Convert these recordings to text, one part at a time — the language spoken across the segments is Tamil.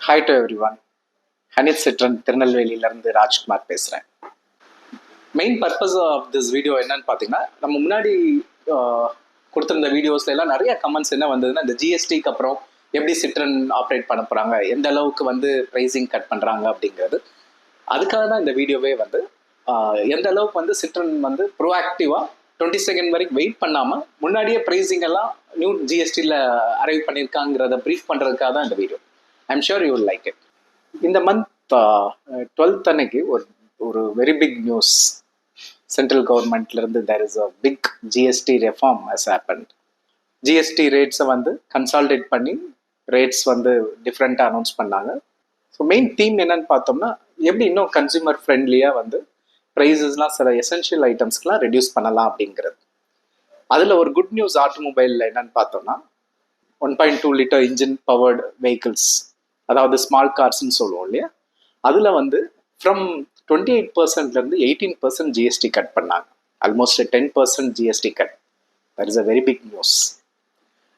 Hi to everyone. ஹனித் சிட்ரன் திருநெல்வேலியிலேருந்து ராஜ்குமார் பேசுகிறேன். Main purpose of this video என்னன்னு பார்த்தீங்கன்னா, நம்ம முன்னாடி கொடுத்துருந்த வீடியோஸ்ல எல்லாம் நிறைய கமெண்ட்ஸ் என்ன வந்ததுன்னா, இந்த ஜிஎஸ்டிக்கு அப்புறம் எப்படி சிட்ரன் ஆப்ரேட் பண்ண போகிறாங்க, எந்த அளவுக்கு வந்து ப்ரைஸிங் கட் பண்ணுறாங்க அப்படிங்கிறது. அதுக்காக தான் இந்த வீடியோவே வந்து எந்த அளவுக்கு வந்து சிட்ரன் வந்து ப்ரோஆக்டிவாக 20 செகண்ட் வரைக்கும் வெயிட் பண்ணாமல் முன்னாடியே ப்ரைஸிங் எல்லாம் நியூ ஜிஎஸ்டியில் அரைவ் பண்ணியிருக்காங்கிறத ப்ரீஃப் பண்ணுறதுக்காக தான் இந்த video. I'm sure you will like it. இந்த மந்த் 12th அன்னைக்கு ஒரு வெரி பிக் நியூஸ். சென்ட்ரல் கவர்மெண்ட்லேருந்து there is a big GST reform has happened. GST ரேட்ஸை வந்து கன்சால்டேட் பண்ணி ரேட்ஸ் வந்து டிஃப்ரெண்ட்டாக அனௌன்ஸ் பண்ணாங்க. ஸோ மெயின் தீம் என்னன்னு பார்த்தோம்னா, எப்படி இன்னும் கன்சியூமர் ஃப்ரெண்ட்லியாக வந்து ப்ரைஸஸ்லாம் சில எசென்ஷியல் ஐட்டம்ஸ்க்கெலாம் ரெடியூஸ் பண்ணலாம் அப்படிங்கிறது. அதில் ஒரு குட் நியூஸ் ஆட்டோமொபைலில் என்னன்னு பார்த்தோம்னா, 1.2 லிட்டர் இன்ஜின் பவர்டு வெஹிக்கிள்ஸ், அதாவது ஸ்மால் கார்ஸ்ன்னு சொல்லுவோம் இல்லையா, அதில் வந்து ஃப்ரம் 28%லேருந்து 18% ஜிஎஸ்டி கட் பண்ணாங்க. Almost 10% GST cut. That is a very big news.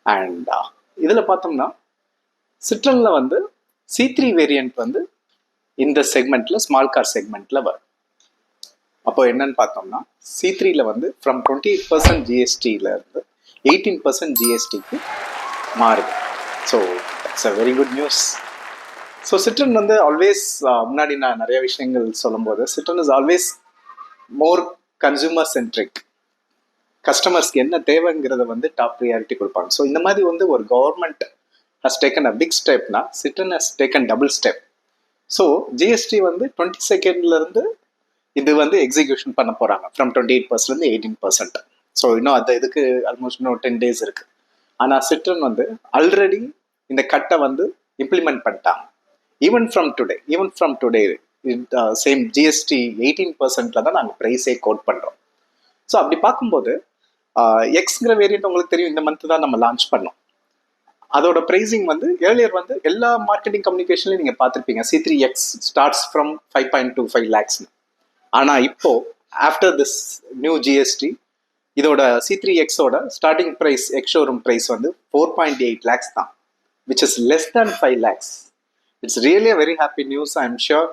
And இதில் பார்த்தோம்னா, சிட்ரனில் வந்து C3 வேரியண்ட் வந்து இந்த செக்மெண்ட்டில் ஸ்மால் கார் செக்மெண்ட்டில் வரும். அப்போ என்னன்னு பார்த்தோம்னா, C3ல வந்து ஃப்ரம் 28% ஜிஎஸ்டியிலேருந்து 18% ஜிஎஸ்டிக்கு மாறுது. So it's a very good news. So Citroen வந்து ஆல்வேஸ், முன்னாடி நான் நிறைய விஷயங்கள் சொல்லும்போது, Citroen is always more consumer centric. கஸ்டமர்ஸ்க்கு என்ன தேவைங்கிறத வந்து டாப் ப்ரியாரிட்டி கொடுப்பாங்க. ஸோ இந்த மாதிரி வந்து ஒரு government has taken a big ஸ்டெப்னா, Citroen has taken double step. So GST வந்து 20 செகண்ட்லேருந்து இது வந்து எக்ஸிக்யூஷன் பண்ண போகிறாங்க. ஃப்ரம் 28%லேருந்து 18%. ஸோ இன்னும் அந்த இதுக்கு ஆல்மோஸ்ட் இன்னும் 10 days இருக்குது. ஆனால் சிட்ரன் வந்து ஆல்ரெடி இந்த கட்டை வந்து இம்ப்ளிமெண்ட் பண்ணிட்டாங்க. Even from today same GST 18%ல தான் நாங்கள் ப்ரைஸே கோட் பண்ணுறோம். ஸோ அப்படி பார்க்கும்போது எக்ஸ்ங்கிற வேரியண்ட் உங்களுக்கு தெரியும், இந்த மந்த் தான் நம்ம லான்ச் பண்ணோம். அதோட ப்ரைஸிங் வந்து ஏர்லியர் வந்து எல்லா மார்க்கெட்டிங் கம்யூனிகேஷன்லையும் நீங்கள் பார்த்துருப்பீங்க, C3X ஸ்டார்ட்ஸ் ஃப்ரம் 5.25 lakhs. ஆனால் இப்போ ஆஃப்டர் திஸ் நியூ ஜிஎஸ்டி இதோட C3Xோட starting price, ex showroom price வந்து 4.8 lakhs தான், which is less than 5 lakhs. It's really a very happy news. I'm sure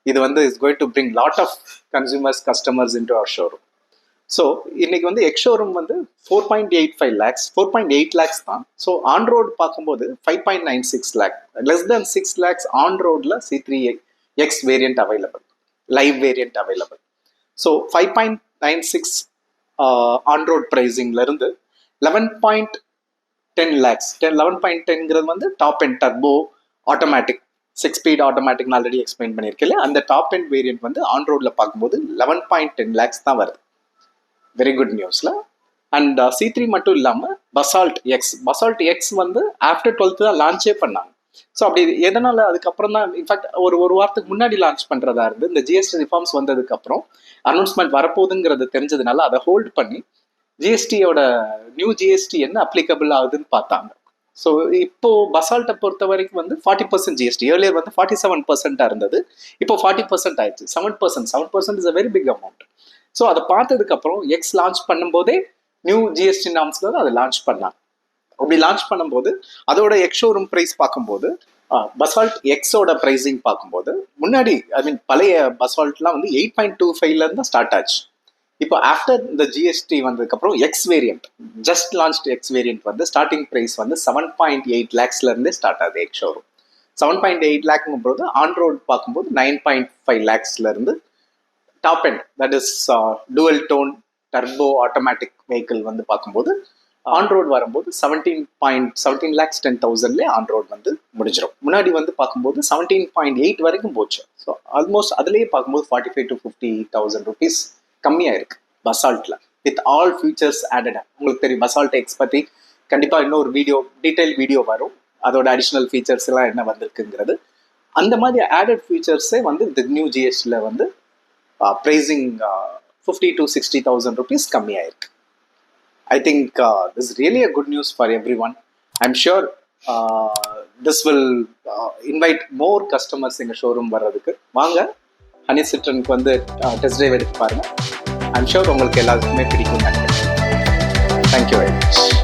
இது வந்து is going to bring lot of consumers, customers into our showroom. So இன்னைக்கு வந்து எக்ஸ் ஷோரூம் வந்து 4.85 lakhs, 4.8 lakhs தான். ஸோ ஆன் ரோடு பார்க்கும்போது 5.96 lakh, less than 6 lakhs on ரோடில் C3X variant available, live variant available. So 5.96 on road ப்ரைஸிங்லேருந்து 11.10 lakhs, 11.10ங்கிறது வந்து top end turbo automatic 6 speed automatic already explain பண்ணியிருக்கேன். அந்த டாப் அண்ட் வேரியன்ட் வந்து ஆன் ரோடில் பார்க்கும்போது 11.10 lakhs தான் வருது. வெரி குட் நியூஸில். அண்ட் C3 மட்டும் இல்லாமல் பசால்ட் எக்ஸ் வந்து ஆஃப்டர் 12th தான் லான்ச்சே பண்ணாங்க. ஸோ அப்படி எதனால் அதுக்கப்புறம் தான், இன்ஃபேக்ட் ஒரு வாரத்துக்கு முன்னாடி லான்ச் பண்ணுறதா இருந்து, இந்த ஜிஎஸ்டி ரிஃபார்ம்ஸ் வந்ததுக்கப்புறம் அனௌன்ஸ்மெண்ட் வரப்போகுதுங்கிறது தெரிஞ்சதுனால அதை ஹோல்ட் பண்ணி ஜிஎஸ்டியோட நியூ ஜிஎஸ்டி என்ன அப்ளிகபிள் ஆகுதுன்னு பார்த்தாங்க. ஸோ இப்போ பசால்ட்டை பொறுத்த வரைக்கும் வந்து 40% ஜிஎஸ்டி, ஏர்லியர் வந்து 47% இருந்தது, இப்போ 40% ஆயிடுச்சு. 7% is a very big amount. So அதை பார்த்ததுக்கப்புறம் எக்ஸ் லான்ச் பண்ணும்போதே நியூ ஜிஎஸ்டி நார்ம்ஸ்ல தான் அதை லான்ச் பண்ணாங்க. அப்படி லான்ச் பண்ணும்போது அதோட எக்ஸ் ஷோரூம் ப்ரைஸ் பார்க்கும்போது, பசால்ட் எக்ஸோட ப்ரைஸிங் பார்க்கும்போது, முன்னாடி பழைய பசால்ட்லாம் வந்து 8.25லேருந்து தான் ஸ்டார்ட் ஆச்சு. இப்போ ஆஃப்டர் இந்த ஜிஎஸ்டி வந்ததுக்கப்புறம் X variant, just launched X variant வந்து ஸ்டார்டிங் ப்ரைஸ் வந்து 7.8 lakhsலேருந்தே ஸ்டார்ட் ஆகுது எக்ஸ் ஷோரூம். 7.8 lakhங்கும் போது ஆன் ரோடு பார்க்கும்போது 9.5 lakhsலேருந்து top end, that is dual tone turbo automatic vehicle வந்து பார்க்கும்போது ஆன் ரோடு வரும்போது 17 lakhs 10,000லே ஆன் ரோடு வந்து முடிஞ்சிடும். முன்னாடி வந்து பார்க்கும்போது 17.8 வரைக்கும் போச்சு. ஸோ ஆல்மோஸ்ட் அதுலேயே பார்க்கும்போது 45,000 to 50,000 rupees கம்மியாக இருக்குது பசால்ட்டில், வித் ஆல் ஃபியூச்சர்ஸ் ஆடட். உங்களுக்கு தெரியும் பசால்ட் எக்ஸ் பற்றி கண்டிப்பாக இன்னொரு டீட்டெயில் வீடியோ வரும், அதோட அடிஷ்னல் ஃபீச்சர்ஸ் எல்லாம் என்ன வந்திருக்குங்கிறது. அந்த மாதிரி ஆடட் ஃபீச்சர்ஸே வந்து இந்த நியூ ஜிஎஸ்டியில் வந்து pricing 50,000 to 60,000 rupees கம்மியாயிருக்கு. I think this is really a good news for everyone. I'm sure this will invite more customers எங்கள் ஷோரூம் வர்றதுக்கு. வாங்க ஹனி சிட்ரனுக்கு வந்து டெஸ்ட் ட்ரைவ் எடுத்து பாருங்கள். ஐம் ஷூர் உங்களுக்கு எல்லாருக்குமே பிடிக்கும். Thank you very much.